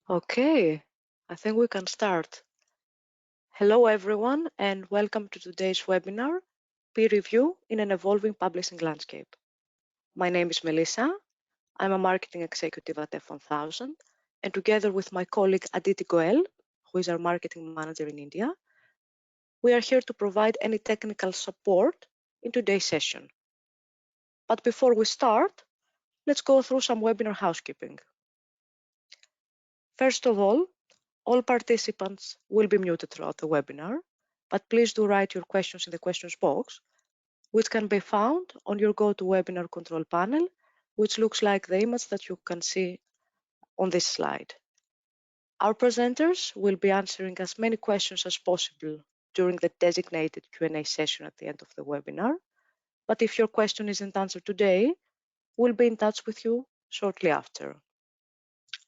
Okay, I think we can start. Hello everyone and welcome to today's webinar, Peer Review in an Evolving Publishing Landscape. My name is Melissa, I'm a marketing executive at F1000 and together with my colleague Aditi Goel, who is our marketing manager in India, we are here to provide any technical support in today's session. But before we start, let's go through some webinar housekeeping. First of all participants will be muted throughout the webinar, but please do write your questions in the questions box, which can be found on your GoToWebinar control panel, which looks like the image that you can see on this slide. Our presenters will be answering as many questions as possible during the designated Q&A session at the end of the webinar, but if your question isn't answered today, we'll be in touch with you shortly after.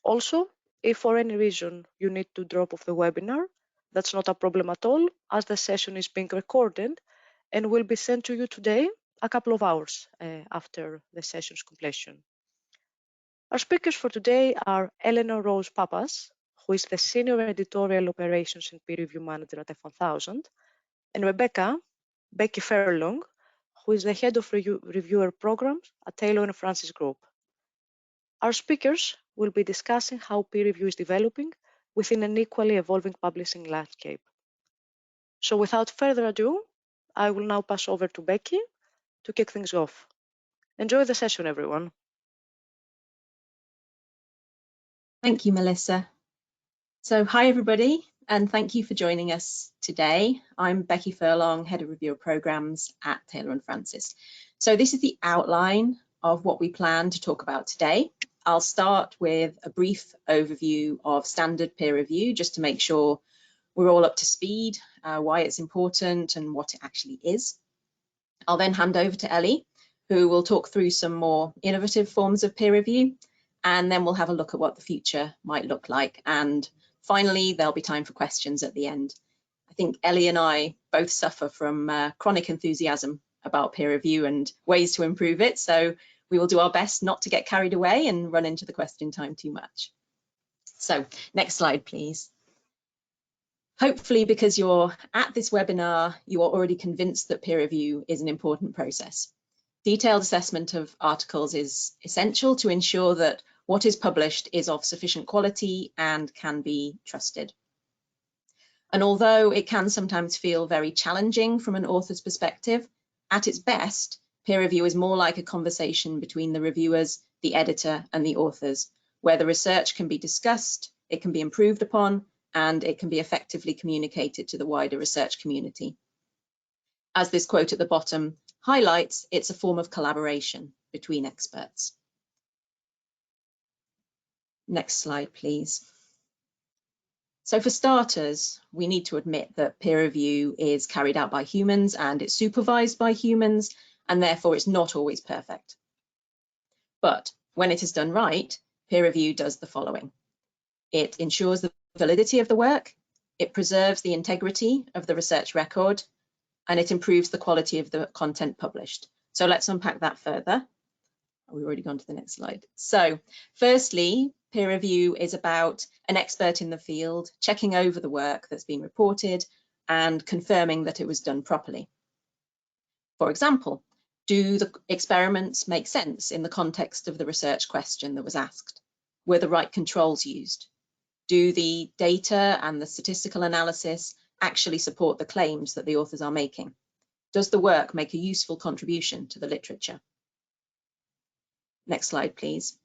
Also, if for any reason you need to drop off the webinar, that's not a problem at all, as the session is being recorded and will be sent to you today, a couple of hours after the session's completion. Our speakers for today are Eleanor-Rose Papas, who is the Senior Editorial Operations and Peer Review Manager at F1000, and Rebecca Furlong, who is the Head of Reviewer Programs at Taylor & Francis Group. Our speakers will be discussing how peer review is developing within an equally evolving publishing landscape. So without further ado, I will now pass over to Becky to kick things off. Enjoy the session, everyone. Thank you, Melissa. So hi, everybody, and thank you for joining us today. I'm Becky Furlong, Head of Reviewer Programs at Taylor & Francis. So this is the outline of what we plan to talk about today. I'll start with a brief overview of standard peer review, just to make sure we're all up to speed, why it's important and what it actually is. I'll then hand over to Ellie, who will talk through some more innovative forms of peer review, and then we'll have a look at what the future might look like. And finally, there'll be time for questions at the end. I think Ellie and I both suffer from chronic enthusiasm about peer review and ways to improve it. So we will do our best not to get carried away and run into the question time too much. So next slide, please. Hopefully, because you're at this webinar, you are already convinced that peer review is an important process. Detailed assessment of articles is essential to ensure that what is published is of sufficient quality and can be trusted. And although it can sometimes feel very challenging from an author's perspective, at its best, peer review is more like a conversation between the reviewers, the editor, and the authors, where the research can be discussed, it can be improved upon, and it can be effectively communicated to the wider research community. As this quote at the bottom highlights, it's a form of collaboration between experts. Next slide, please. So for starters, we need to admit that peer review is carried out by humans and it's supervised by humans, and therefore it's not always perfect. But when it is done right, peer review does the following. It ensures the validity of the work, it preserves the integrity of the research record, and it improves the quality of the content published. So let's unpack that further. We've already gone to the next slide. So firstly, peer review is about an expert in the field checking over the work that's been reported and confirming that it was done properly. For example, do the experiments make sense in the context of the research question that was asked? Were the right controls used? Do the data and the statistical analysis actually support the claims that the authors are making? Does the work make a useful contribution to the literature? Next slide, please.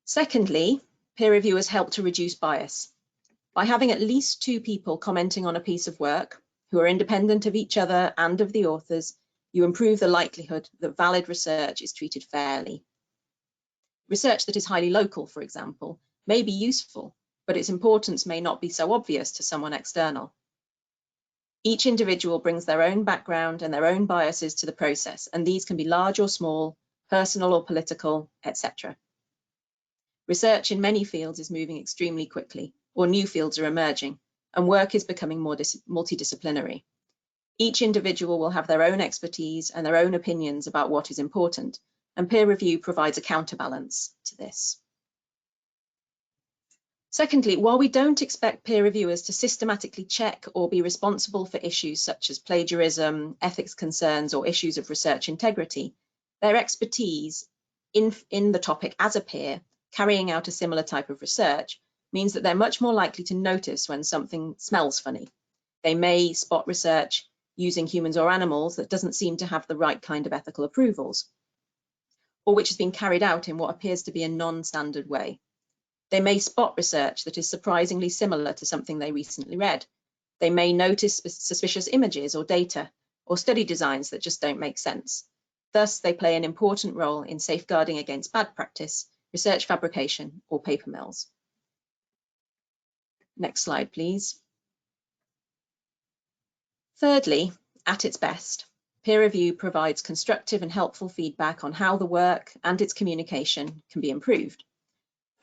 Secondly, peer reviewers help to reduce bias. By having at least two people commenting on a piece of work who are independent of each other and of the authors, you improve the likelihood that valid research is treated fairly. Research that is highly local, for example, may be useful, but its importance may not be so obvious to someone external. Each individual brings their own background and their own biases to the process, and these can be large or small, personal or political, etc. Research in many fields is moving extremely quickly, or new fields are emerging, and work is becoming more multidisciplinary. Each individual will have their own expertise and their own opinions about what is important, and peer review provides a counterbalance to this. Secondly, while we don't expect peer reviewers to systematically check or be responsible for issues such as plagiarism, ethics concerns, or issues of research integrity, their expertise in the topic as a peer, carrying out a similar type of research, means that they're much more likely to notice when something smells funny. They may spot research using humans or animals that doesn't seem to have the right kind of ethical approvals, or which has been carried out in what appears to be a non-standard way. They may spot research that is surprisingly similar to something they recently read. They may notice suspicious images or data, or study designs that just don't make sense. Thus, they play an important role in safeguarding against bad practice, research fabrication, or paper mills. Next slide, please. Thirdly, at its best, peer review provides constructive and helpful feedback on how the work and its communication can be improved.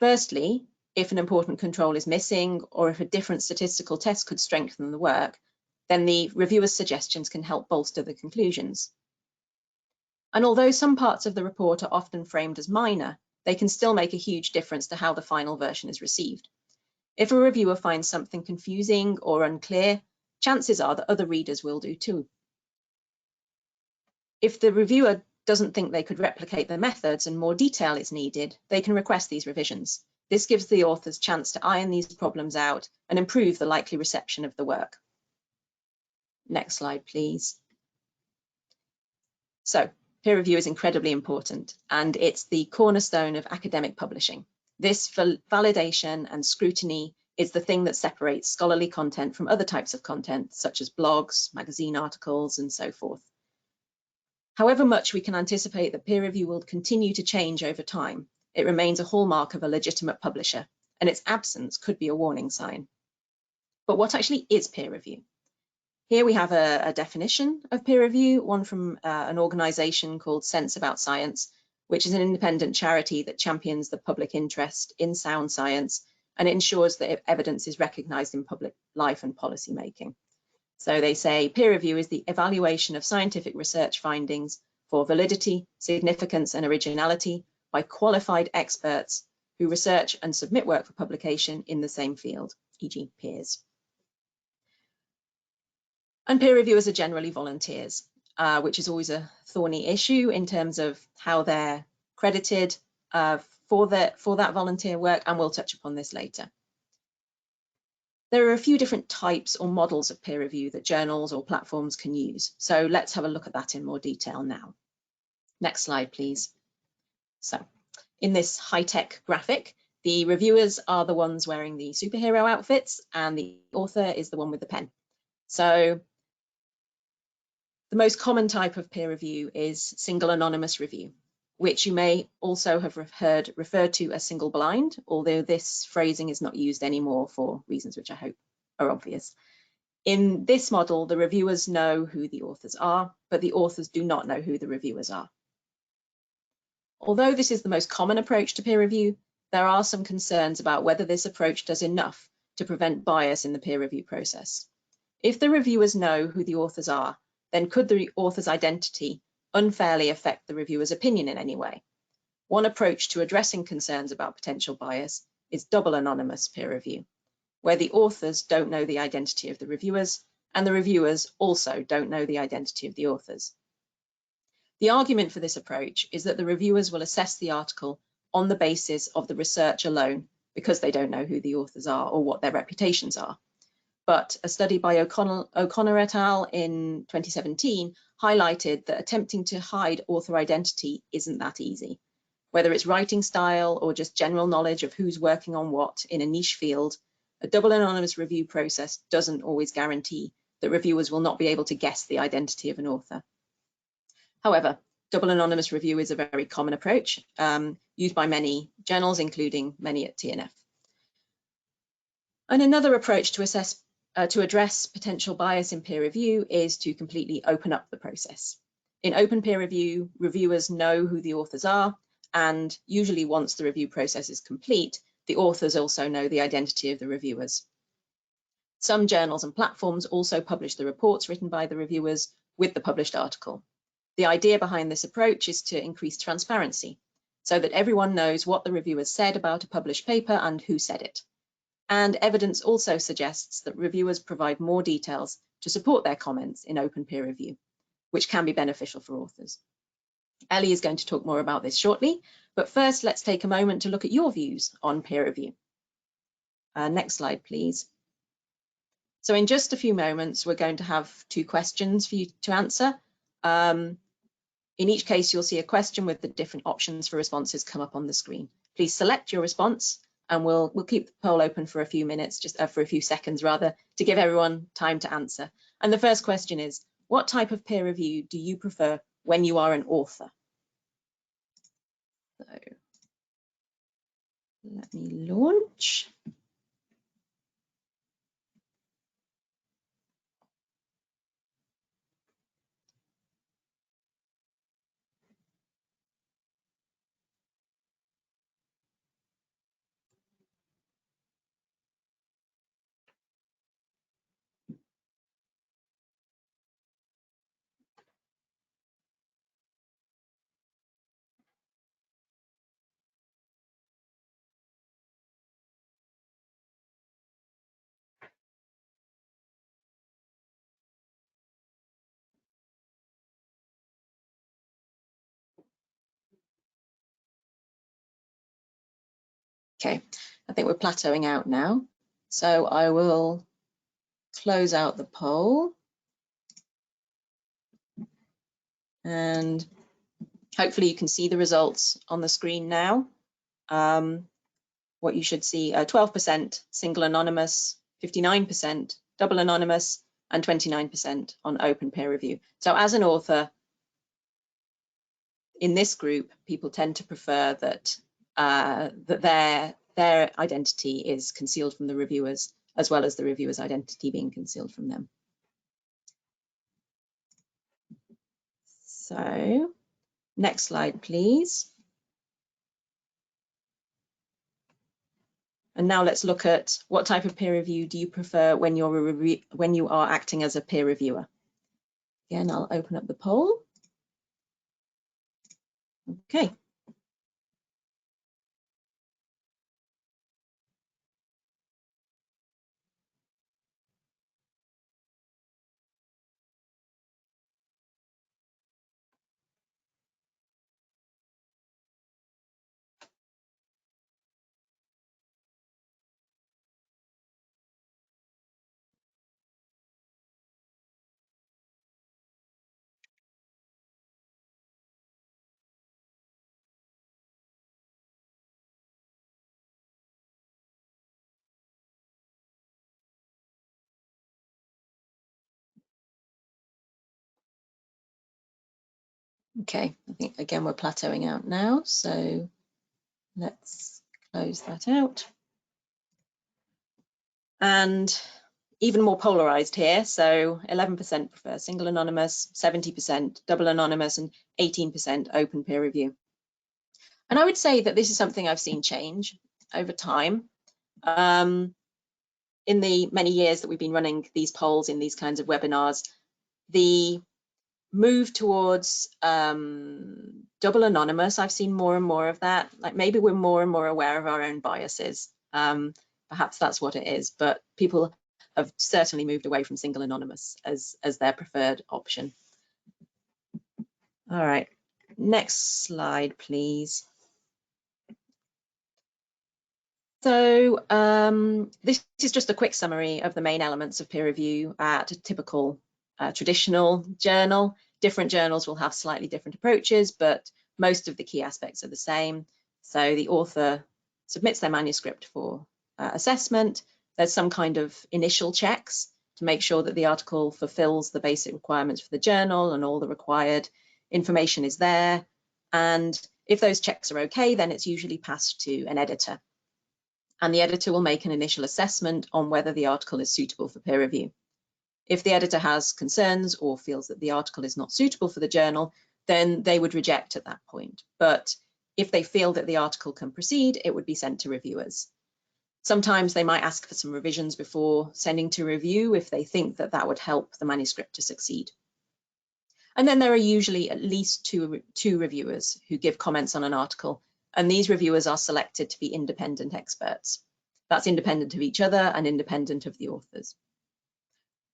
Firstly, if an important control is missing or if a different statistical test could strengthen the work, then the reviewer's suggestions can help bolster the conclusions. And although some parts of the report are often framed as minor, they can still make a huge difference to how the final version is received. If a reviewer finds something confusing or unclear, chances are that other readers will do too. If the reviewer doesn't think they could replicate the methods and more detail is needed, they can request these revisions. This gives the authors a chance to iron these problems out and improve the likely reception of the work. Next slide, please. So, peer review is incredibly important, and it's the cornerstone of academic publishing. This validation and scrutiny is the thing that separates scholarly content from other types of content, such as blogs, magazine articles, and so forth. However much we can anticipate that peer review will continue to change over time, it remains a hallmark of a legitimate publisher, and its absence could be a warning sign. But what actually is peer review? Here we have a definition of peer review, one from an organisation called Sense About Science, which is an independent charity that champions the public interest in sound science and ensures that evidence is recognised in public life and policy making. So they say peer review is the evaluation of scientific research findings for validity, significance and originality by qualified experts who research and submit work for publication in the same field, e.g. peers. And peer reviewers are generally volunteers, which is always a thorny issue in terms of how they're credited for that volunteer work, and we'll touch upon this later. There are a few different types or models of peer review that journals or platforms can use. So let's have a look at that in more detail now. Next slide, please. So in this high-tech graphic, the reviewers are the ones wearing the superhero outfits and the author is the one with the pen. So the most common type of peer review is single anonymous review, which you may also have heard referred to as single blind, although this phrasing is not used anymore for reasons which I hope are obvious. In this model, the reviewers know who the authors are, but the authors do not know who the reviewers are. Although this is the most common approach to peer review, there are some concerns about whether this approach does enough to prevent bias in the peer review process. If the reviewers know who the authors are, then could the author's identity unfairly affect the reviewer's opinion in any way? One approach to addressing concerns about potential bias is double anonymous peer review, where the authors don't know the identity of the reviewers and the reviewers also don't know the identity of the authors. The argument for this approach is that the reviewers will assess the article on the basis of the research alone because they don't know who the authors are or what their reputations are. But a study by O'Connor et al. In 2017 highlighted that attempting to hide author identity isn't that easy. Whether it's writing style or just general knowledge of who's working on what in a niche field, a double anonymous review process doesn't always guarantee that reviewers will not be able to guess the identity of an author. However, double anonymous review is a very common approach used by many journals, including many at TNF. And another approach to address potential bias in peer review is to completely open up the process. In open peer review, reviewers know who the authors are, and usually once the review process is complete, the authors also know the identity of the reviewers. Some journals and platforms also publish the reports written by the reviewers with the published article. The idea behind this approach is to increase transparency, so that everyone knows what the reviewers said about a published paper and who said it. And evidence also suggests that reviewers provide more details to support their comments in open peer review, which can be beneficial for authors. Ellie is going to talk more about this shortly, but first let's take a moment to look at your views on peer review. Next slide, please. So in just a few moments, we're going to have 2 questions for you to answer. In each case, you'll see a question with the different options for responses come up on the screen. Please select your response, and we'll keep the poll open for a few minutes, just for a few seconds rather, to give everyone time to answer. And the first question is, what type of peer review do you prefer when you are an author? So let me launch. Okay, I think we're plateauing out now. So I will close out the poll. And hopefully you can see the results on the screen now. What you should see, 12% single anonymous, 59% double anonymous, and 29% on open peer review. So as an author, in this group, people tend to prefer that, that their identity is concealed from the reviewers, as well as the reviewers' identity being concealed from them. So next slide, please. And now let's look at what type of peer review do you prefer when you are acting as a peer reviewer. Again, I'll open up the poll. Okay. Okay, I think again we're plateauing out now, so let's close that out. And even more polarized here, so 11% prefer single anonymous, 70% double anonymous, and 18% open peer review. And I would say that this is something I've seen change over time. In the many years that we've been running these polls in these kinds of webinars, the move towards double anonymous, I've seen more and more of that. Like maybe we're more and more aware of our own biases. Perhaps that's what it is, but people have certainly moved away from single anonymous as their preferred option. All right, next slide, please. So this is just a quick summary of the main elements of peer review at a typical traditional journal. Different journals will have slightly different approaches, but most of the key aspects are the same. So the author submits their manuscript for assessment. There's some kind of initial checks to make sure that the article fulfills the basic requirements for the journal and all the required information is there. And if those checks are okay, then it's usually passed to an editor. And the editor will make an initial assessment on whether the article is suitable for peer review. If the editor has concerns or feels that the article is not suitable for the journal, then they would reject at that point. But if they feel that the article can proceed, it would be sent to reviewers. Sometimes they might ask for some revisions before sending to review if they think that that would help the manuscript to succeed. And then there are usually at least two reviewers who give comments on an article, and these reviewers are selected to be independent experts. That's independent of each other and independent of the authors.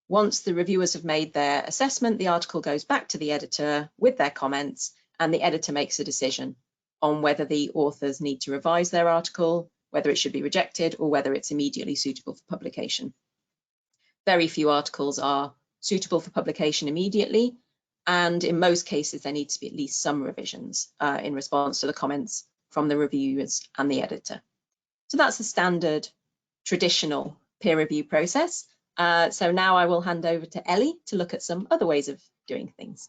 Once the reviewers have made their assessment, the article goes back to the editor with their comments, and the editor makes a decision on whether the authors need to revise their article, whether it should be rejected, or whether it's immediately suitable for publication. Very few articles are suitable for publication immediately, and in most cases there need to be at least some revisions in response to the comments from the reviewers and the editor. So that's the standard traditional peer review process. So now I will hand over to Ellie to look at some other ways of doing things.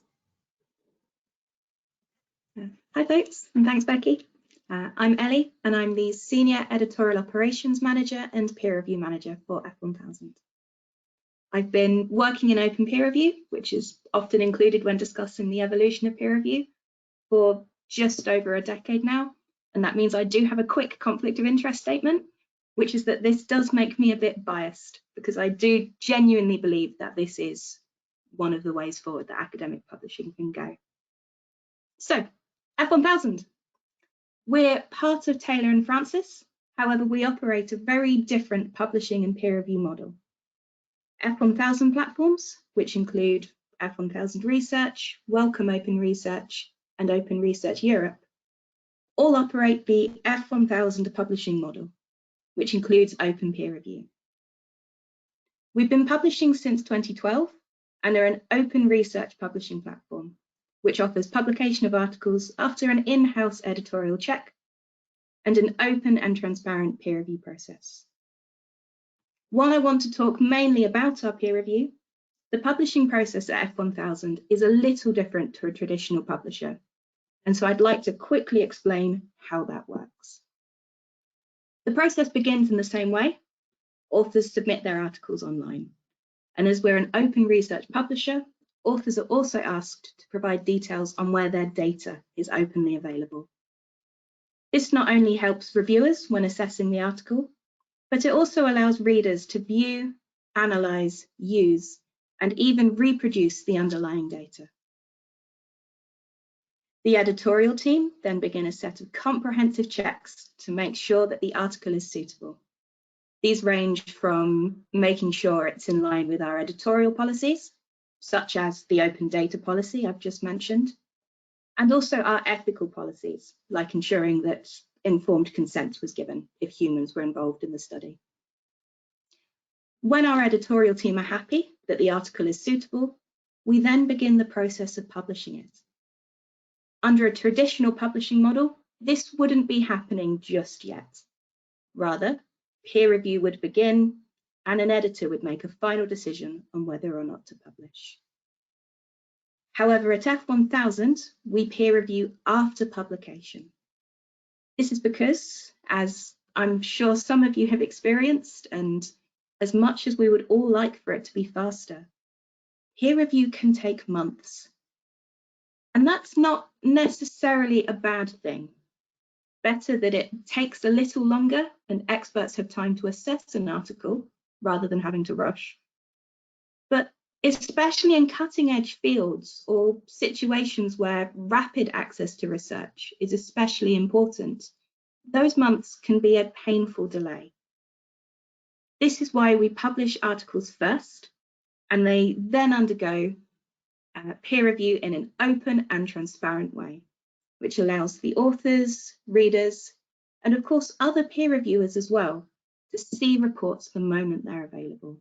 Hi folks, and thanks Becky. I'm Ellie and I'm the Senior Editorial Operations Manager and Peer Review Manager for F1000. I've been working in open peer review, which is often included when discussing the evolution of peer review, for just over a decade now. And that means I do have a quick conflict of interest statement, which is that this does make me a bit biased because I do genuinely believe that this is one of the ways forward that academic publishing can go. So, F1000. We're part of Taylor & Francis. However, we operate a very different publishing and peer review model. F1000 platforms, which include F1000 Research, Welcome Open Research, and Open Research Europe, all operate the F1000 publishing model, which includes open peer review. We've been publishing since 2012 and are an open research publishing platform, which offers publication of articles after an in-house editorial check and an open and transparent peer review process. While I want to talk mainly about our peer review, the publishing process at F1000 is a little different to a traditional publisher, and so I'd like to quickly explain how that works. The process begins in the same way. Authors submit their articles online, and as we're an open research publisher, authors are also asked to provide details on where their data is openly available. This not only helps reviewers when assessing the article, but it also allows readers to view, analyze, use, and even reproduce the underlying data. The editorial team then begin a set of comprehensive checks to make sure that the article is suitable. These range from making sure it's in line with our editorial policies, such as the open data policy I've just mentioned, and also our ethical policies, like ensuring that informed consent was given if humans were involved in the study. When our editorial team are happy that the article is suitable, we then begin the process of publishing it. Under a traditional publishing model, this wouldn't be happening just yet. Rather, peer review would begin and an editor would make a final decision on whether or not to publish. However, at F1000, we peer review after publication. This is because, as I'm sure some of you have experienced, and as much as we would all like for it to be faster, peer review can take months. And that's not necessarily a bad thing. Better that it takes a little longer and experts have time to assess an article rather than having to rush. But especially in cutting-edge fields or situations where rapid access to research is especially important, those months can be a painful delay. This is why we publish articles first, and they then undergo peer review in an open and transparent way, which allows the authors, readers, and of course other peer reviewers as well to see reports the moment they're available.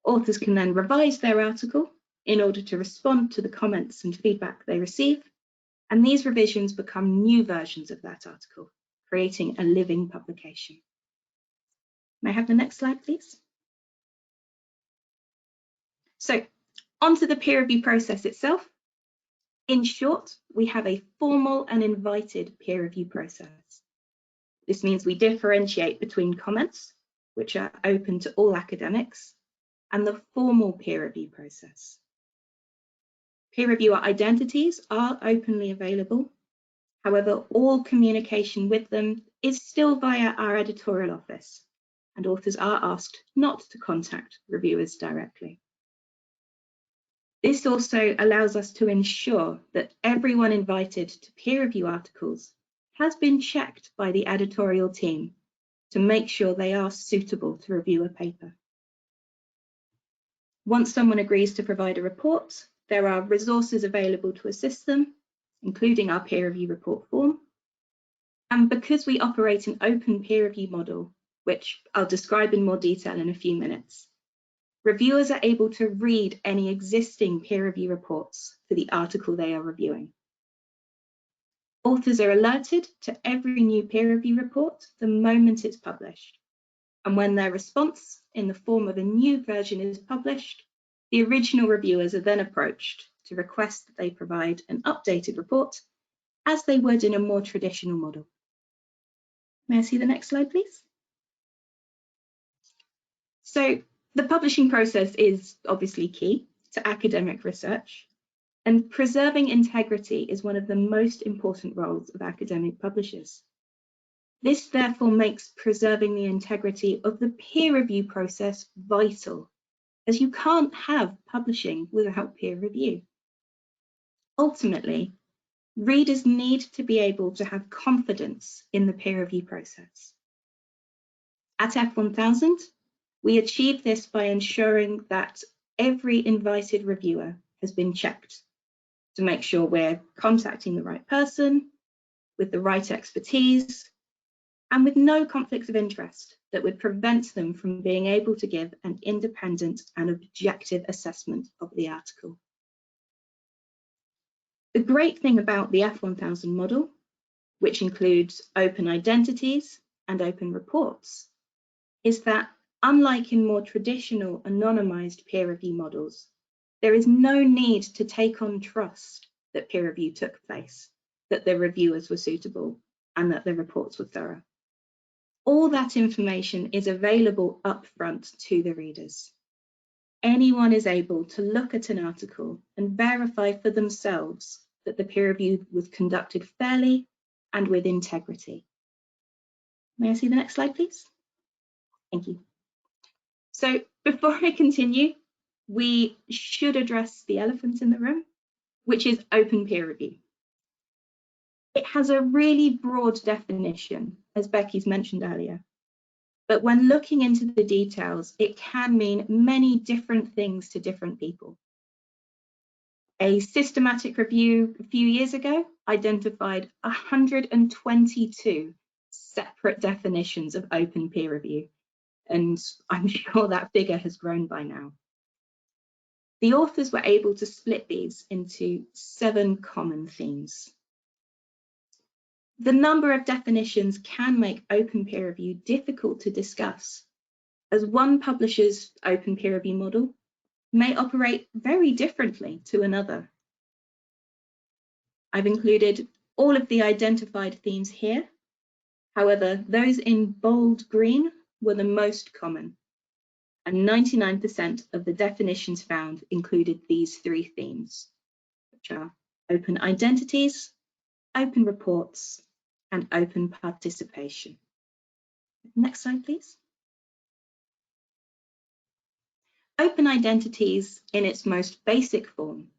Authors can then revise their article in order to respond to the comments and feedback they receive, and these revisions become new versions of that article, creating a living publication. May I have the next slide, please? So, onto the peer review process itself. In short, we have a formal and invited peer review process. This means we differentiate between comments, which are open to all academics, and the formal peer review process. Peer reviewer identities are openly available. However, all communication with them is still via our editorial office, and authors are asked not to contact reviewers directly. This also allows us to ensure that everyone invited to peer review articles has been checked by the editorial team to make sure they are suitable to review a paper. Once someone agrees to provide a report, there are resources available to assist them, including our peer review report form. And because we operate an open peer review model, which I'll describe in more detail in a few minutes, reviewers are able to read any existing peer review reports for the article they are reviewing. Authors are alerted to every new peer review report the moment it's published. And when their response in the form of a new version is published, the original reviewers are then approached to request that they provide an updated report as they would in a more traditional model. May I see the next slide, please? So the publishing process is obviously key to academic research, and preserving integrity is one of the most important roles of academic publishers. This therefore makes preserving the integrity of the peer review process vital, as you can't have publishing without peer review. Ultimately, readers need to be able to have confidence in the peer review process. At F1000, we achieve this by ensuring that every invited reviewer has been checked to make sure we're contacting the right person with the right expertise and with no conflicts of interest that would prevent them from being able to give an independent and objective assessment of the article. The great thing about the F1000 model, which includes open identities and open reports, is that unlike in more traditional anonymized peer review models, there is no need to take on trust that peer review took place, that the reviewers were suitable, and that the reports were thorough. All that information is available upfront to the readers. Anyone is able to look at an article and verify for themselves that the peer review was conducted fairly and with integrity. May I see the next slide, please? Thank you. So before I continue, we should address the elephant in the room, which is open peer review. It has a really broad definition, as Becky's mentioned earlier, but when looking into the details, it can mean many different things to different people. A systematic review a few years ago identified 122 separate definitions of open peer review, and I'm sure that figure has grown by now. The authors were able to split these into 7 common themes. The number of definitions can make open peer review difficult to discuss, as one publisher's open peer review model may operate very differently to another. I've included all of the identified themes here. However, those in bold green were the most common, and 99% of the definitions found included these 3 themes, which are open identities, open reports, and open participation. Next slide, please. Open identities in its most basic form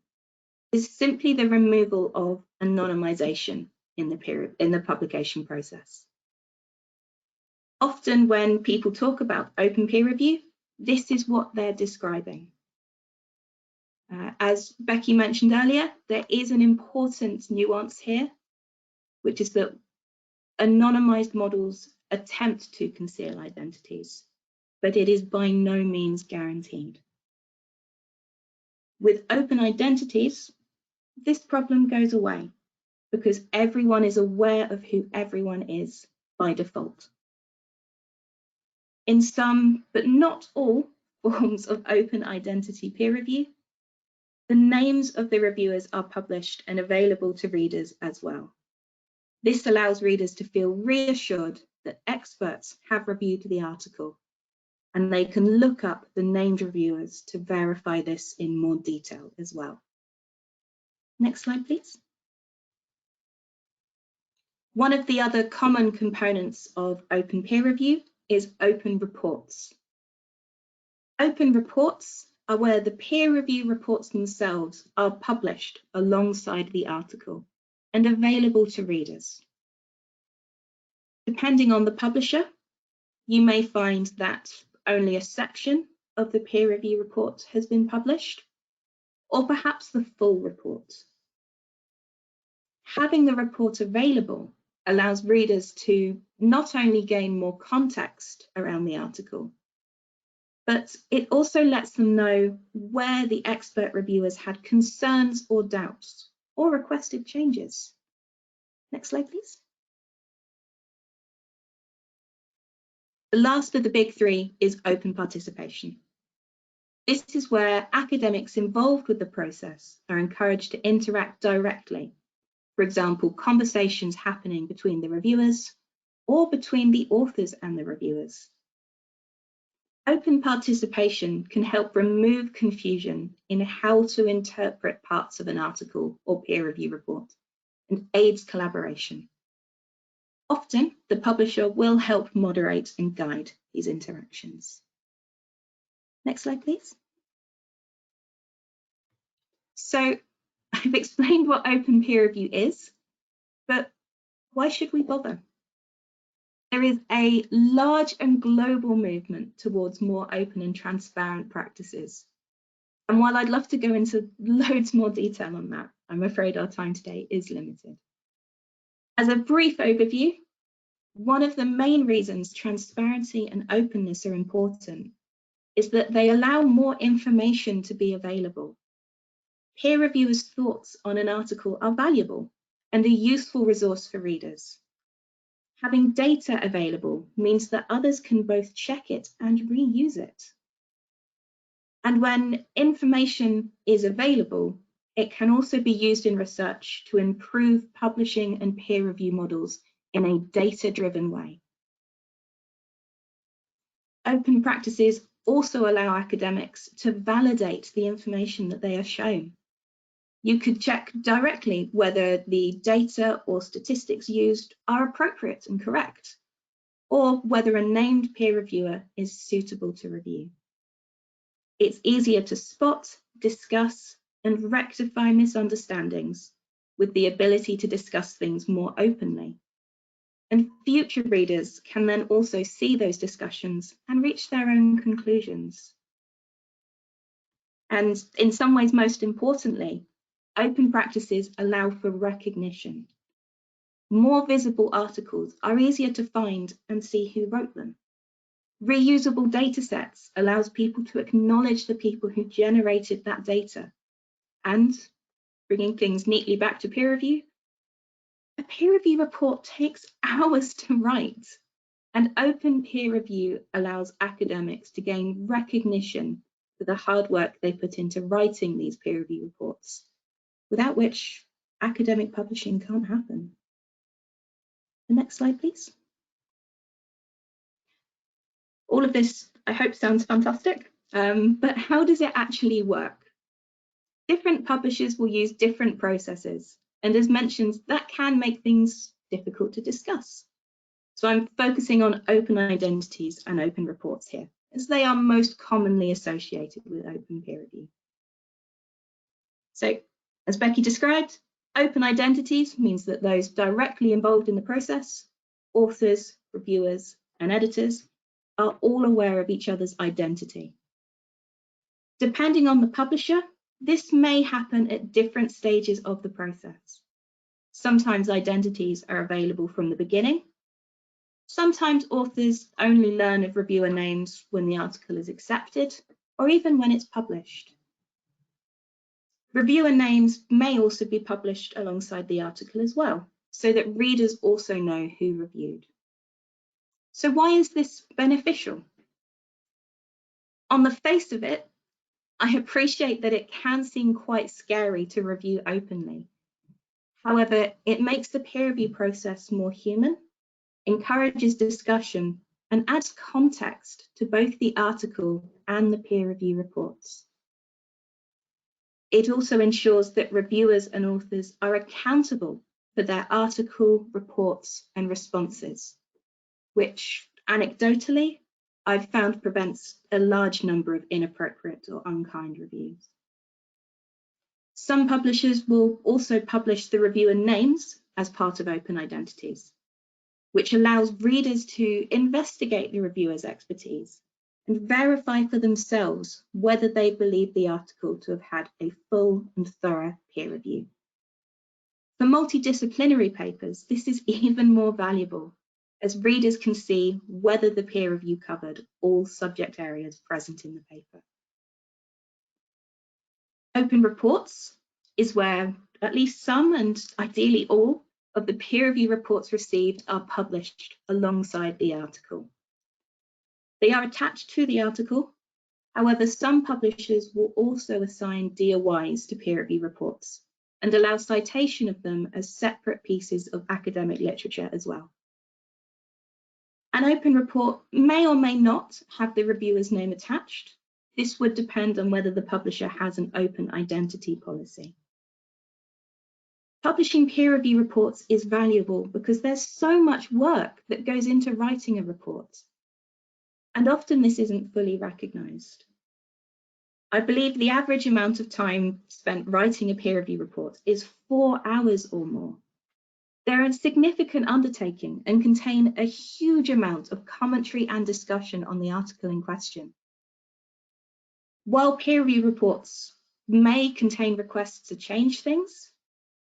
is simply the removal of anonymization in the publication process. Often when people talk about open peer review, this is what they're describing. As Becky mentioned earlier, there is an important nuance here, which is that anonymized models attempt to conceal identities, but it is by no means guaranteed. With open identities, this problem goes away because everyone is aware of who everyone is by default. In some, but not all, forms of open identity peer review, the names of the reviewers are published and available to readers as well. This allows readers to feel reassured that experts have reviewed the article, and they can look up the named reviewers to verify this in more detail as well. Next slide, please. One of the other common components of open peer review is open reports. Open reports are where the peer review reports themselves are published alongside the article and available to readers. Depending on the publisher, you may find that only a section of the peer review report has been published, or perhaps the full report. Having the report available allows readers to not only gain more context around the article, but it also lets them know where the expert reviewers had concerns or doubts or requested changes. Next slide, please. The last of the big three is open participation. This is where academics involved with the process are encouraged to interact directly. For example, conversations happening between the reviewers or between the authors and the reviewers. Open participation can help remove confusion in how to interpret parts of an article or peer review report and aids collaboration. Often, the publisher will help moderate and guide these interactions. Next slide, please. So I've explained what open peer review is, but why should we bother? There is a large and global movement towards more open and transparent practices. And while I'd love to go into loads more detail on that, I'm afraid our time today is limited. As a brief overview, one of the main reasons transparency and openness are important is that they allow more information to be available. Peer reviewers' thoughts on an article are valuable and a useful resource for readers. Having data available means that others can both check it and reuse it. And when information is available, it can also be used in research to improve publishing and peer review models in a data-driven way. Open practices also allow academics to validate the information that they are shown. You could check directly whether the data or statistics used are appropriate and correct, or whether a named peer reviewer is suitable to review. It's easier to spot, discuss, and rectify misunderstandings with the ability to discuss things more openly. And future readers can then also see those discussions and reach their own conclusions. And in some ways, most importantly, open practices allow for recognition. More visible articles are easier to find and see who wrote them. Reusable data sets allows people to acknowledge the people who generated that data. And bringing things neatly back to peer review, a peer review report takes hours to write, and open peer review allows academics to gain recognition for the hard work they put into writing these peer review reports, without which academic publishing can't happen. The next slide, please. All of this, I hope, sounds fantastic, but how does it actually work? Different publishers will use different processes, and as mentioned, that can make things difficult to discuss. So I'm focusing on open identities and open reports here, as they are most commonly associated with open peer review. So, as Becky described, open identities means that those directly involved in the process, authors, reviewers, and editors, are all aware of each other's identity. Depending on the publisher, this may happen at different stages of the process. Sometimes identities are available from the beginning. Sometimes authors only learn of reviewer names when the article is accepted, or even when it's published. Reviewer names may also be published alongside the article as well, so that readers also know who reviewed. So why is this beneficial? On the face of it, I appreciate that it can seem quite scary to review openly. However, it makes the peer review process more human, encourages discussion, and adds context to both the article and the peer review reports. It also ensures that reviewers and authors are accountable for their article, reports, and responses, which anecdotally I've found prevents a large number of inappropriate or unkind reviews. Some publishers will also publish the reviewer names as part of open identities. which allows readers to investigate the reviewer's expertise and verify for themselves whether they believe the article to have had a full and thorough peer review. For multidisciplinary papers, this is even more valuable, as readers can see whether the peer review covered all subject areas present in the paper. Open reports is where at least some, and ideally all, of the peer review reports received are published alongside the article. They are attached to the article. However, some publishers will also assign DOIs to peer review reports and allow citation of them as separate pieces of academic literature as well. An open report may or may not have the reviewer's name attached. This would depend on whether the publisher has an open identity policy. Publishing peer review reports is valuable because there's so much work that goes into writing a report, and often this isn't fully recognised. I believe the average amount of time spent writing a peer review report is 4 hours or more. They're a significant undertaking and contain a huge amount of commentary and discussion on the article in question. While peer review reports may contain requests to change things,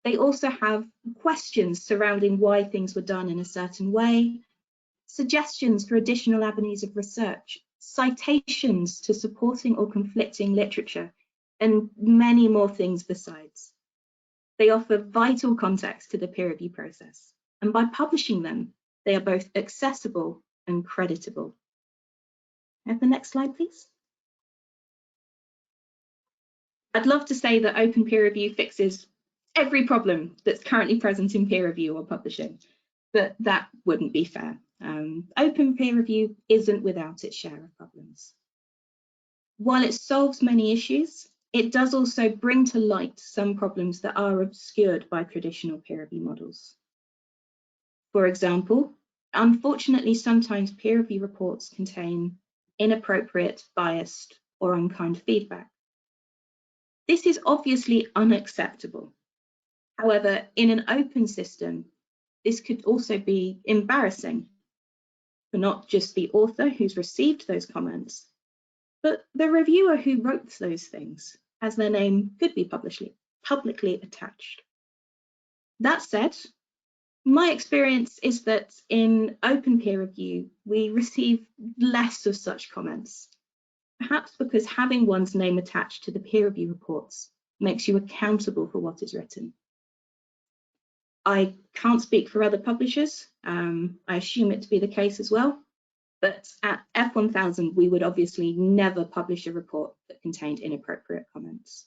they also have questions surrounding why things were done in a certain way, suggestions for additional avenues of research, citations to supporting or conflicting literature, and many more things besides. They offer vital context to the peer review process, and by publishing them, they are both accessible and creditable. Have the next slide, please. I'd love to say that open peer review fixes every problem that's currently present in peer review or publishing, but that wouldn't be fair. Open peer review isn't without its share of problems. While it solves many issues, it does also bring to light some problems that are obscured by traditional peer review models. For example, unfortunately, sometimes peer review reports contain inappropriate, biased, or unkind feedback. This is obviously unacceptable. However, in an open system, this could also be embarrassing for not just the author who's received those comments, but the reviewer who wrote those things, as their name could be publicly attached. That said, my experience is that in open peer review, we receive less of such comments, perhaps because having one's name attached to the peer review reports makes you accountable for what is written. I can't speak for other publishers. I assume it to be the case as well. But at F1000, we would obviously never publish a report that contained inappropriate comments.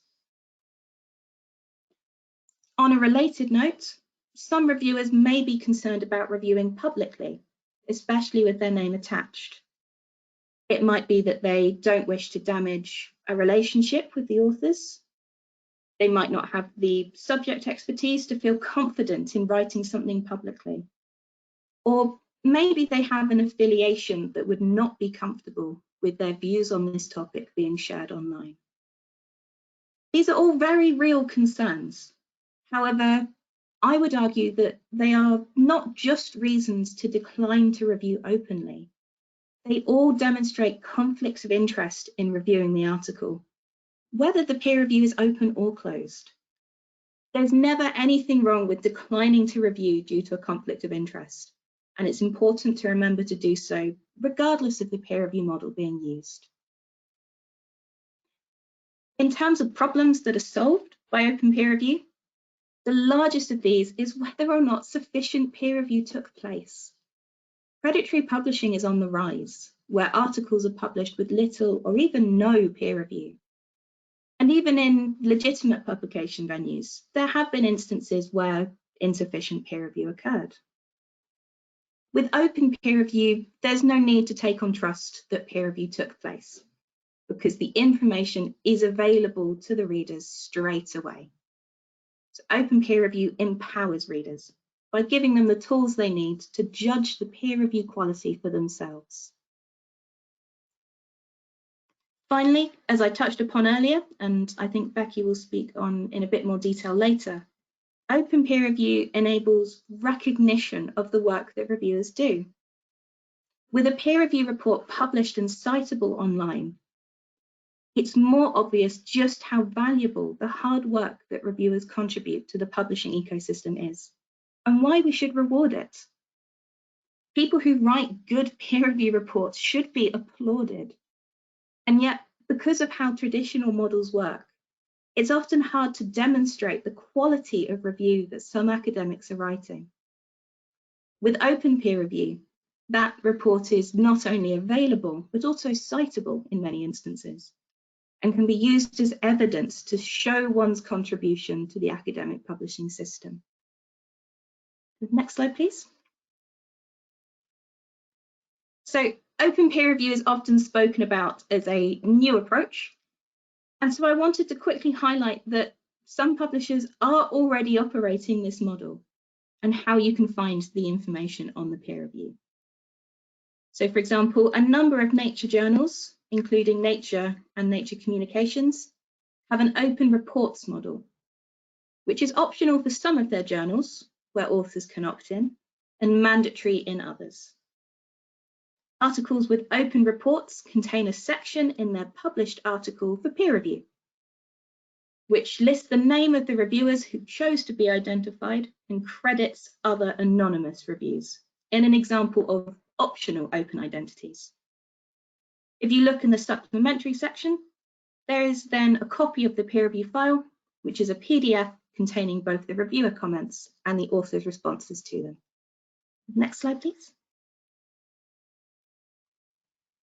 On a related note, some reviewers may be concerned about reviewing publicly, especially with their name attached. It might be that they don't wish to damage a relationship with the authors. They might not have the subject expertise to feel confident in writing something publicly. Or maybe they have an affiliation that would not be comfortable with their views on this topic being shared online. These are all very real concerns. However, I would argue that they are not just reasons to decline to review openly. They all demonstrate conflicts of interest in reviewing the article, whether the peer review is open or closed. There's never anything wrong with declining to review due to a conflict of interest, and it's important to remember to do so regardless of the peer review model being used. In terms of problems that are solved by open peer review, the largest of these is whether or not sufficient peer review took place. Predatory publishing is on the rise, where articles are published with little or even no peer review. And even in legitimate publication venues, there have been instances where insufficient peer review occurred. With open peer review, there's no need to take on trust that peer review took place, because the information is available to the readers straight away. So open peer review empowers readers by giving them the tools they need to judge the peer review quality for themselves. Finally, as I touched upon earlier, and I think Becky will speak on in a bit more detail later, Open peer review enables recognition of the work that reviewers do. With a peer review report published and citable online, it's more obvious just how valuable the hard work that reviewers contribute to the publishing ecosystem is, and why we should reward it. People who write good peer review reports should be applauded. And yet, because of how traditional models work, it's often hard to demonstrate the quality of review that some academics are writing. With open peer review, that report is not only available, but also citable in many instances, and can be used as evidence to show one's contribution to the academic publishing system. Next slide, please. So open peer review is often spoken about as a new approach. And so I wanted to quickly highlight that some publishers are already operating this model and how you can find the information on the peer review. So for example, a number of Nature journals, including Nature and Nature Communications, have an open reports model, which is optional for some of their journals where authors can opt in and mandatory in others. Articles with open reports contain a section in their published article for peer review, which lists the name of the reviewers who chose to be identified and credits other anonymous reviews in an example of optional open identities. If you look in the supplementary section, there is then a copy of the peer review file, which is a PDF containing both the reviewer comments and the author's responses to them. Next slide, please.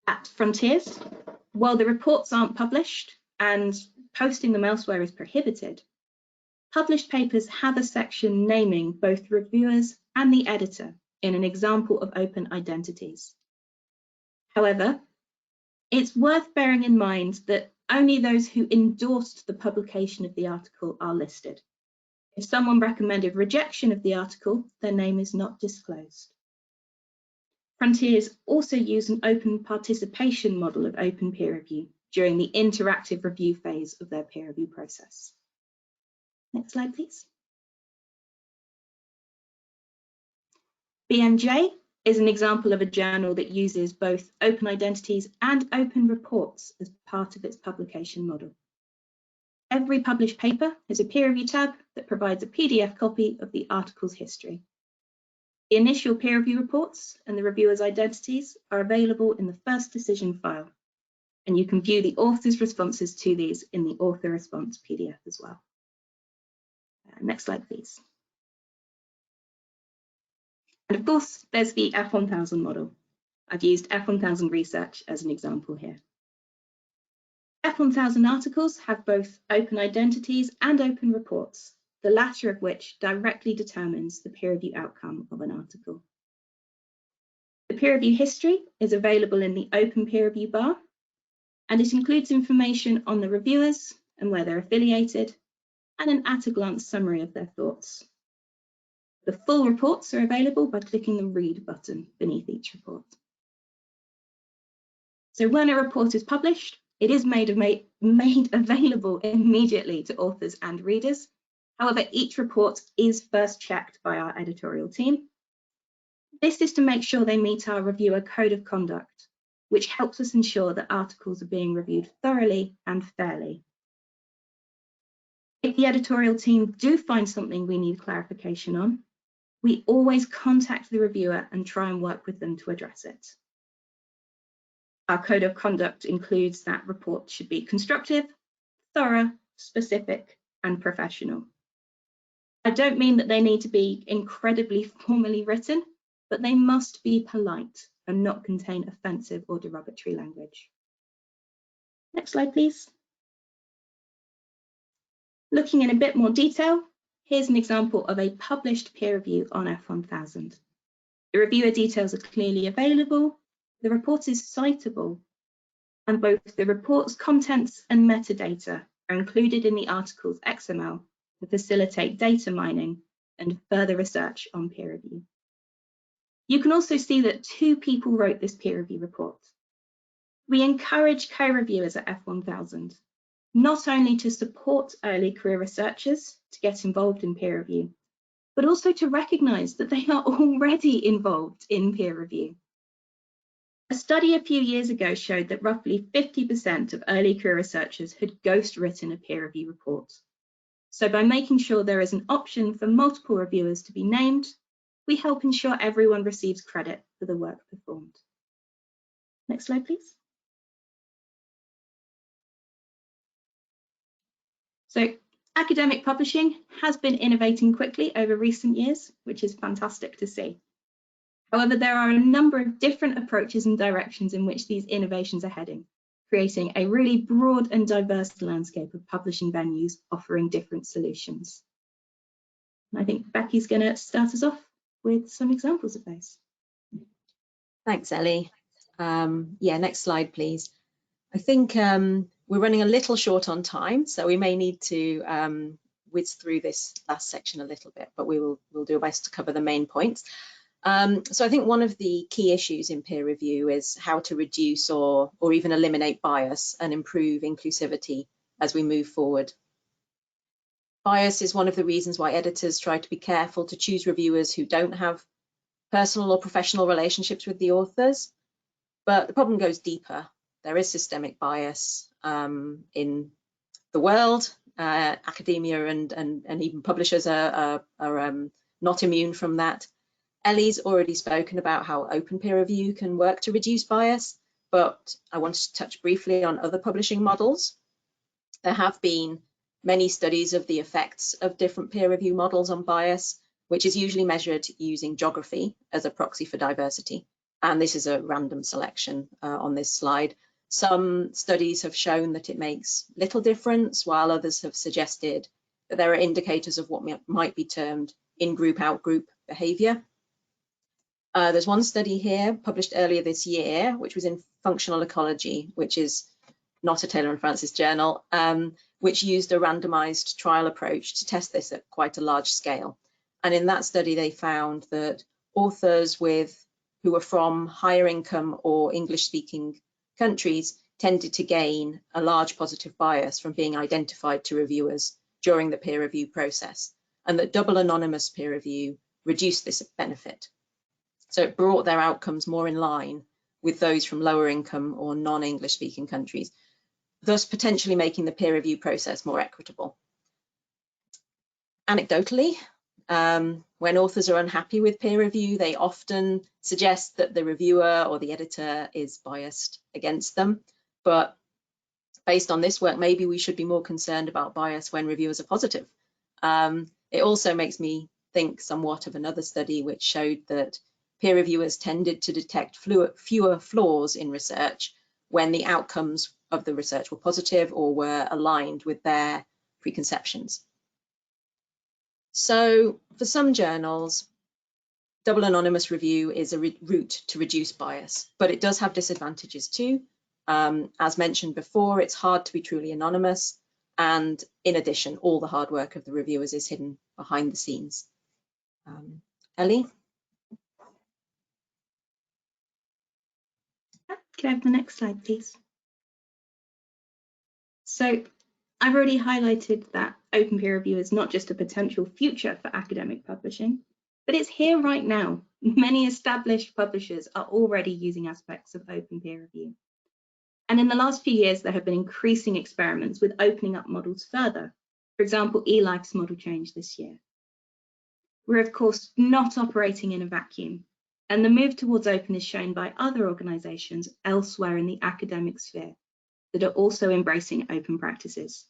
At Frontiers, while the reports aren't published and posting them elsewhere is prohibited, published papers have a section naming both reviewers and the editor in an example of open identities. However, it's worth bearing in mind that only those who endorsed the publication of the article are listed. If someone recommended rejection of the article, their name is not disclosed. Frontiers also use an open participation model of open peer review during the interactive review phase of their peer review process. Next slide, please. BMJ is an example of a journal that uses both open identities and open reports as part of its publication model. Every published paper has a peer review tab that provides a PDF copy of the article's history. The initial peer review reports and the reviewer's identities are available in the first decision file, and you can view the author's responses to these in the author response PDF as well. Next slide, please. And of course, there's the F1000 model. I've used F1000 research as an example here. F1000 articles have both open identities and open reports, the latter of which directly determines the peer review outcome of an article. The peer review history is available in the open peer review bar, and it includes information on the reviewers and where they're affiliated, and an at-a-glance summary of their thoughts. The full reports are available by clicking the Read button beneath each report. So when a report is published, it is made available immediately to authors and readers. However, each report is first checked by our editorial team. This is to make sure they meet our reviewer code of conduct, which helps us ensure that articles are being reviewed thoroughly and fairly. If the editorial team do find something we need clarification on, we always contact the reviewer and try and work with them to address it. Our code of conduct includes that reports should be constructive, thorough, specific, and professional. I don't mean that they need to be incredibly formally written, but they must be polite and not contain offensive or derogatory language. Next slide, please. Looking in a bit more detail, here's an example of a published peer review on F1000. The reviewer details are clearly available, the report is citable, and both the report's contents and metadata are included in the article's XML to facilitate data mining and further research on peer review. You can also see that 2 people wrote this peer review report. We encourage co-reviewers at F1000, not only to support early career researchers to get involved in peer review but also to recognise that they are already involved in peer review. A study a few years ago showed that roughly 50% of early career researchers had ghost-written a peer review report. So by making sure there is an option for multiple reviewers to be named, we help ensure everyone receives credit for the work performed. Next slide, please. So academic publishing has been innovating quickly over recent years, which is fantastic to see. However, there are a number of different approaches and directions in which these innovations are heading, creating a really broad and diverse landscape of publishing venues offering different solutions. And I think Becky's going to start us off with some examples of those. Thanks, Ellie. Yeah, next slide, please. I think we're running a little short on time, so we may need to whiz through this last section a little bit, but we'll do our best to cover the main points. So I think one of the key issues in peer review is how to reduce or even eliminate bias and improve inclusivity as we move forward. Bias is one of the reasons why editors try to be careful to choose reviewers who don't have personal or professional relationships with the authors, but the problem goes deeper. There is systemic bias in the world. Academia and even publishers are not immune from that. Ellie's already spoken about how open peer review can work to reduce bias, but I wanted to touch briefly on other publishing models. There have been many studies of the effects of different peer review models on bias, which is usually measured using geography as a proxy for diversity. And this is a random selection on this slide. Some studies have shown that it makes little difference, while others have suggested that there are indicators of what might be termed in-group, out-group behaviour. There's one study here published earlier this year, which was in Functional Ecology, which is not a Taylor and Francis journal, which used a randomised trial approach to test this at quite a large scale. And in that study, they found that authors who were from higher income or English-speaking countries tended to gain a large positive bias from being identified to reviewers during the peer review process, and that double anonymous peer review reduced this benefit. So it brought their outcomes more in line with those from lower income or non-English speaking countries, thus potentially making the peer review process more equitable. Anecdotally, when authors are unhappy with peer review, they often suggest that the reviewer or the editor is biased against them. But based on this work, maybe we should be more concerned about bias when reviewers are positive. It also makes me think somewhat of another study which showed that peer reviewers tended to detect fewer flaws in research when the outcomes of the research were positive or were aligned with their preconceptions. So for some journals, double anonymous review is a route to reduce bias, but it does have disadvantages too. As mentioned before, it's hard to be truly anonymous, and in addition, all the hard work of the reviewers is hidden behind the scenes. Ellie? Can I have the next slide, please? So I've already highlighted that open peer review is not just a potential future for academic publishing, but it's here right now. Many established publishers are already using aspects of open peer review. And in the last few years, there have been increasing experiments with opening up models further. For example, eLife's model change this year. We're of course not operating in a vacuum, and the move towards open is shown by other organisations elsewhere in the academic sphere that are also embracing open practices.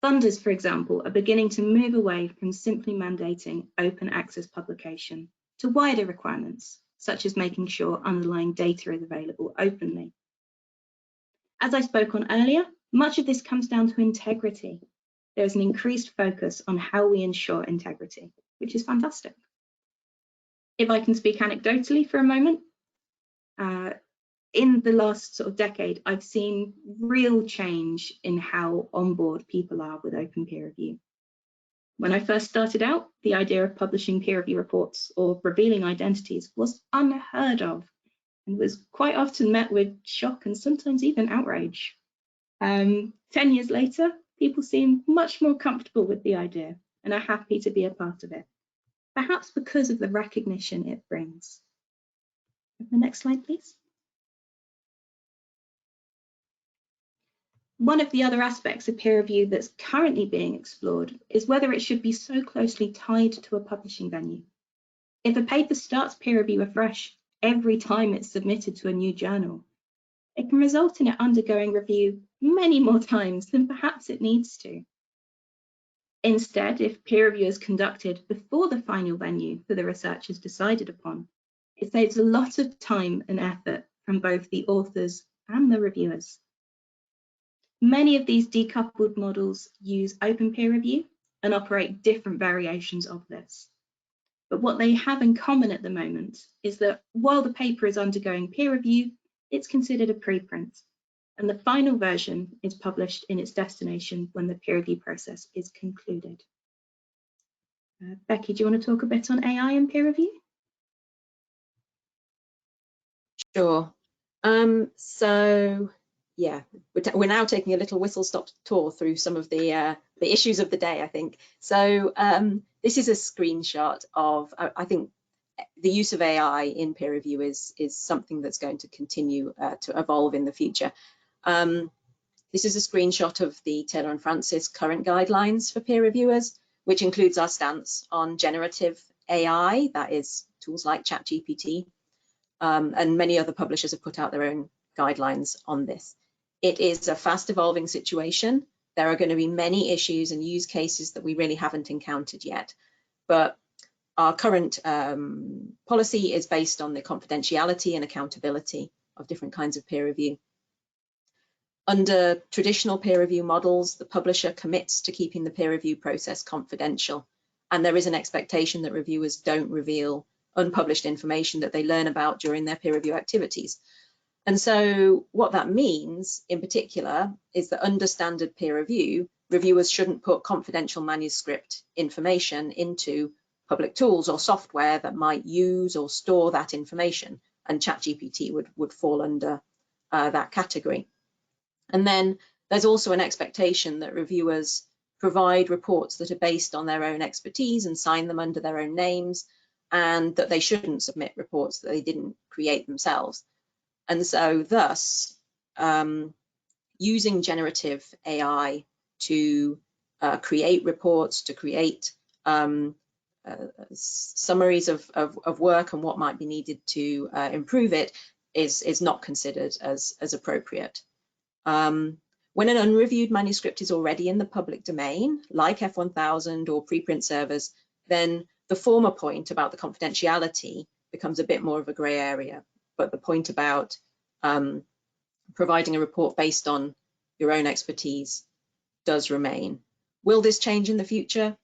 Funders, for example, are beginning to move away from simply mandating open access publication to wider requirements, such as making sure underlying data is available openly. As I spoke on earlier, much of this comes down to integrity. There is an increased focus on how we ensure integrity, which is fantastic. If I can speak anecdotally for a moment, in the last sort of decade, I've seen real change in how on board people are with open peer review. When I first started out, the idea of publishing peer review reports or revealing identities was unheard of and was quite often met with shock and sometimes even outrage. 10 years later, people seem much more comfortable with the idea and are happy to be a part of it. perhaps because of the recognition it brings. The next slide, please. One of the other aspects of peer review that's currently being explored is whether it should be so closely tied to a publishing venue. If a paper starts peer review afresh every time it's submitted to a new journal, it can result in it undergoing review many more times than perhaps it needs to. Instead, if peer review is conducted before the final venue for the research is decided upon, it saves a lot of time and effort from both the authors and the reviewers. Many of these decoupled models use open peer review and operate different variations of this. But what they have in common at the moment is that while the paper is undergoing peer review, it's considered a preprint, and the final version is published in its destination when the peer review process is concluded. Becky, do you want to talk a bit on AI and peer review? Sure. So yeah, we're now taking a little whistle-stop tour through some of the issues of the day, I think. So this is a screenshot of, I think, the use of AI in peer review is something that's going to continue to evolve in the future. This is a screenshot of the Taylor and Francis current guidelines for peer reviewers, which includes our stance on generative AI, that is tools like ChatGPT, and many other publishers have put out their own guidelines on this. It is a fast evolving situation. There are going to be many issues and use cases that we really haven't encountered yet, but our current policy is based on the confidentiality and accountability of different kinds of peer review. Under traditional peer review models, the publisher commits to keeping the peer review process confidential, and there is an expectation that reviewers don't reveal unpublished information that they learn about during their peer review activities. And so what that means in particular is that under standard peer review, reviewers shouldn't put confidential manuscript information into public tools or software that might use or store that information, and ChatGPT would fall under that category. And then there's also an expectation that reviewers provide reports that are based on their own expertise and sign them under their own names, and that they shouldn't submit reports that they didn't create themselves. And so thus, using generative AI to create reports, to create summaries of work and what might be needed to improve it is not considered as appropriate. When an unreviewed manuscript is already in the public domain, like F1000 or preprint servers, then the former point about the confidentiality becomes a bit more of a grey area, but the point about providing a report based on your own expertise does remain. Will this change in the future?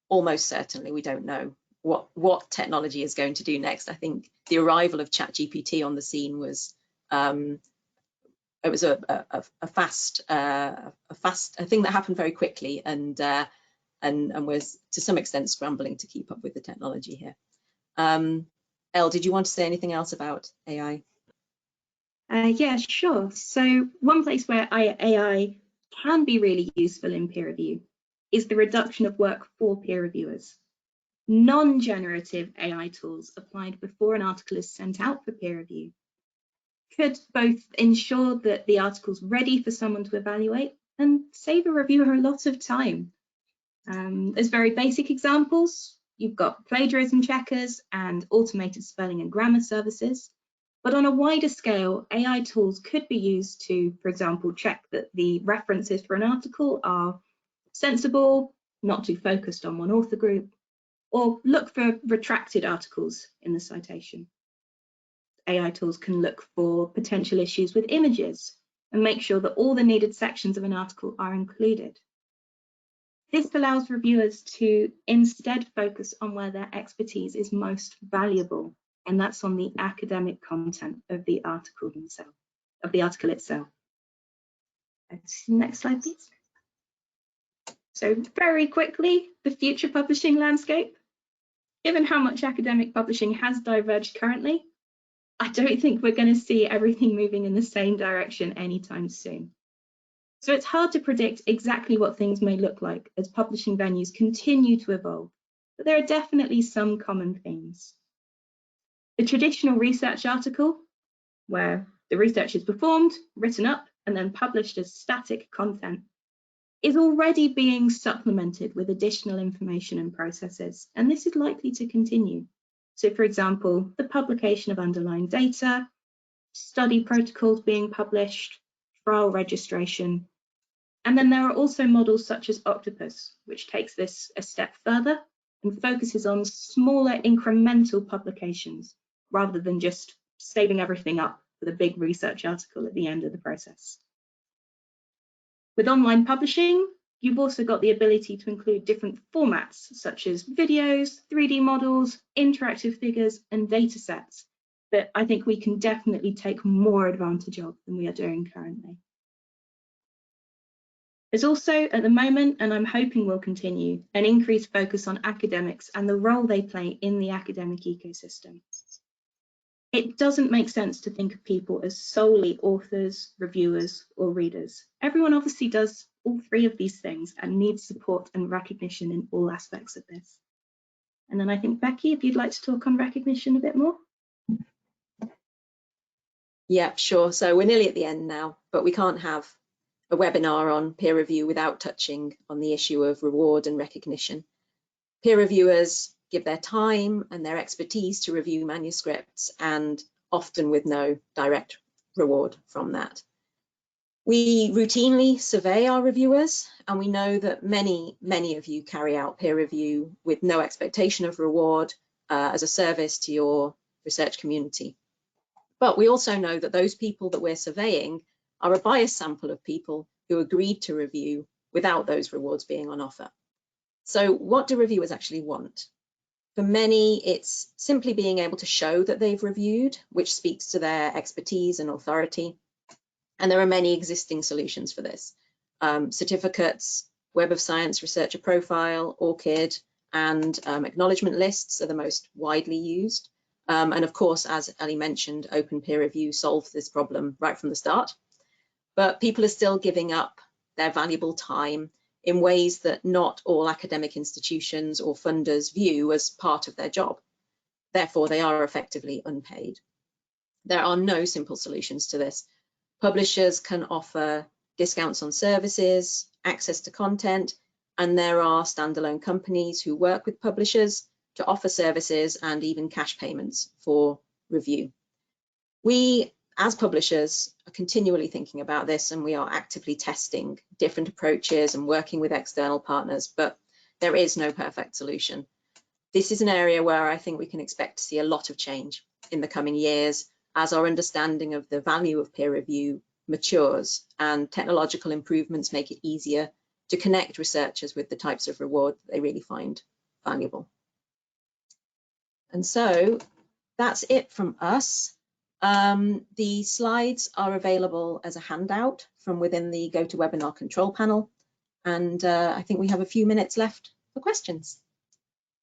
Almost certainly. We don't know what technology is going to do next. I think the arrival of ChatGPT on the scene was it was a thing that happened very quickly, and was to some extent scrambling to keep up with the technology here. Elle, did you want to say anything else about AI? Yeah, sure. So one place where AI can be really useful in peer review is the reduction of work for peer reviewers. Non-generative AI tools applied before an article is sent out for peer review could both ensure that the article's ready for someone to evaluate and save a reviewer a lot of time. As very basic examples, you've got plagiarism checkers and automated spelling and grammar services. But on a wider scale, AI tools could be used to, for example, check that the references for an article are sensible, not too focused on one author group, or look for retracted articles in the citation. AI tools can look for potential issues with images and make sure that all the needed sections of an article are included. This allows reviewers to instead focus on where their expertise is most valuable, and that's on the academic content of the article itself. Next slide, please. So very quickly, the future publishing landscape. Given how much academic publishing has diverged currently, I don't think we're going to see everything moving in the same direction anytime soon. So it's hard to predict exactly what things may look like as publishing venues continue to evolve but there are definitely some common themes. The traditional research article, where the research is performed, written up, and then published as static content, is already being supplemented with additional information and processes, and this is likely to continue. So, for example, the publication of underlying data, study protocols being published, trial registration, and then there are also models such as Octopus, which takes this a step further and focuses on smaller incremental publications rather than just saving everything up for the big research article at the end of the process. With online publishing, you've also got the ability to include different formats such as videos, 3D models, interactive figures, and data sets that I think we can definitely take more advantage of than we are doing currently. There's also, at the moment, and I'm hoping will continue, an increased focus on academics and the role they play in the academic ecosystem. It doesn't make sense to think of people as solely authors, reviewers, or readers. Everyone obviously does all three of these things and needs support and recognition in all aspects of this. And then I think, Becky, if you'd like to talk on recognition a bit more. Yeah, sure. So we're nearly at the end now, but we can't have a webinar on peer review without touching on the issue of reward and recognition. Peer reviewers give their time and their expertise to review manuscripts, and often with no direct reward from that. We routinely survey our reviewers, and we know that many of you carry out peer review with no expectation of reward as a service to your research community. But we also know that those people that we're surveying are a biased sample of people who agreed to review without those rewards being on offer. So what do reviewers actually want? For many, it's simply being able to show that they've reviewed, which speaks to their expertise and authority. And there are many existing solutions for this. Certificates, Web of Science Researcher Profile, ORCID, and acknowledgement lists are the most widely used. And of course, as Ellie mentioned, open peer review solves this problem right from the start. But people are still giving up their valuable time in ways that not all academic institutions or funders view as part of their job. Therefore, they are effectively unpaid. There are no simple solutions to this. Publishers can offer discounts on services, access to content, and there are standalone companies who work with publishers to offer services and even cash payments for review. We, as publishers, are continually thinking about this, and we are actively testing different approaches and working with external partners, but there is no perfect solution. This is an area where I think we can expect to see a lot of change in the coming years as our understanding of the value of peer review matures and technological improvements make it easier to connect researchers with the types of reward that they really find valuable. And so that's it from us. The slides are available as a handout from within the GoToWebinar control panel. And I think we have a few minutes left for questions.